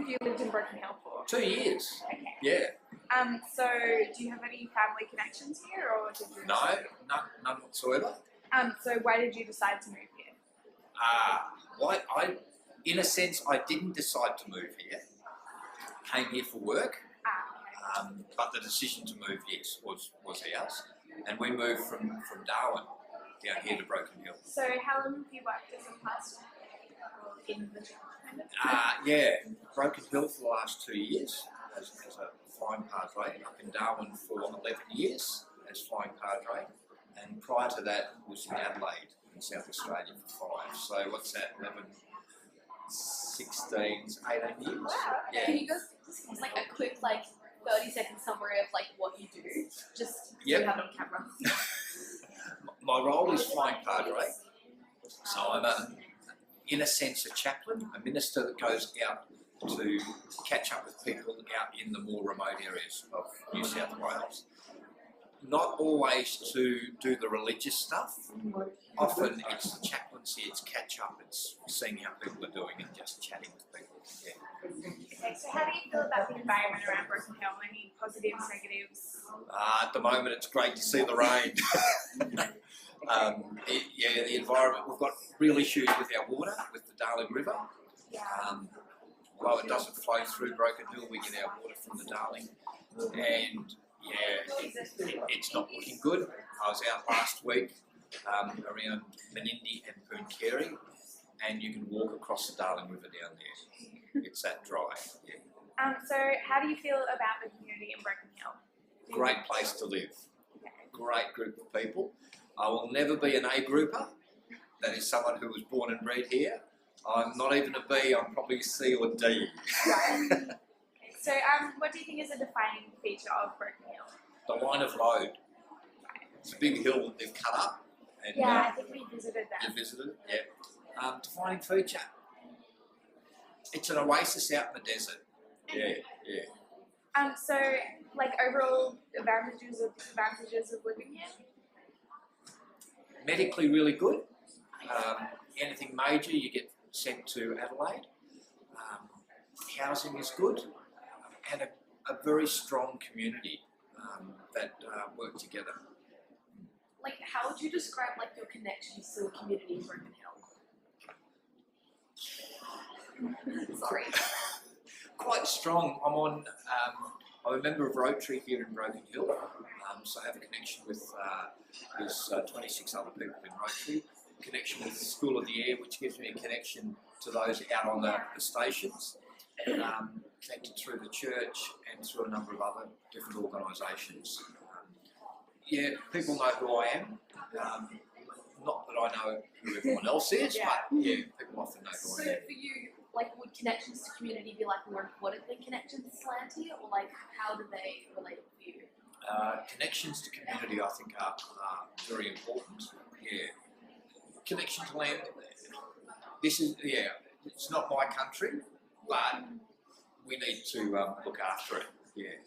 have you lived in Broken Hill for? 2 years. Okay. Yeah. So do you have any family connections here, or did you? No, none whatsoever. So why did you decide to move here? In a sense, I didn't decide to move here. Came here for work. Okay. But the decision to move, yes, was ours. And we moved from Darwin down here to Broken Hill. So how long have you worked as a pastor in the church? Yeah, Broken Hill for the last 2 years as a flying padre, up in Darwin for 11 years as flying padre, and prior to that was in Adelaide in South Australia for 5. So what's that, 11, 16, 18 years? Wow. Yeah. Can you just give us like a quick 30-second summary of what you do? Just so Yep. we have it on camera. My role is flying padre, so I'm in a sense a chaplain, a minister that goes out to catch up with people out in the more remote areas of New South Wales. Not always to do the religious stuff. Often it's the chaplaincy, it's catch up, it's seeing how people are doing and just chatting with people. Yeah. Okay, so how do you feel about the environment around Broken Hill? Any positives, negatives? At the moment, it's great to see the rain. The environment, we've got real issues with our water, with the Darling River. Although it doesn't flow through Broken Hill, we get our water from the Darling. And it's not looking good. I was out last week around Menindee and Pooncarie, and you can walk across the Darling River down there. It's that dry. Yeah. So how do you feel about the community in Broken Hill? Great place to live. Great group of people. I will never be an A grouper. That is someone who was born and bred here. I'm not even a B, I'm probably C or D. Right. So what do you think is a defining feature of Broken Hill? The line of load. It's a big hill that they've cut up. And, Yeah, I think we visited that. You visited it? Yeah. Defining feature. It's an oasis out in the desert. Yeah. So overall advantages or disadvantages of living here? Medically really good. Anything major you get sent to Adelaide. Housing is good. And a very strong community that work together. How would you describe your connections to the community in Broken Hill? Sorry. Quite strong. I'm a member of Rotary here in Broken Hill, so I have a connection with there's 26 other people in Rotary. Connection with the School of the Air, which gives me a connection to those out on the stations. Connected through the church and through a number of other different organisations. People know who I am. Not that I know who everyone else is, but people often know who I am. So for you, would connections to community be more important than connections to land here, or how do they relate for you? Connections to community, I think, are very important. Yeah. Connection to land. This is it's not my country, but we need to look after it. Yeah.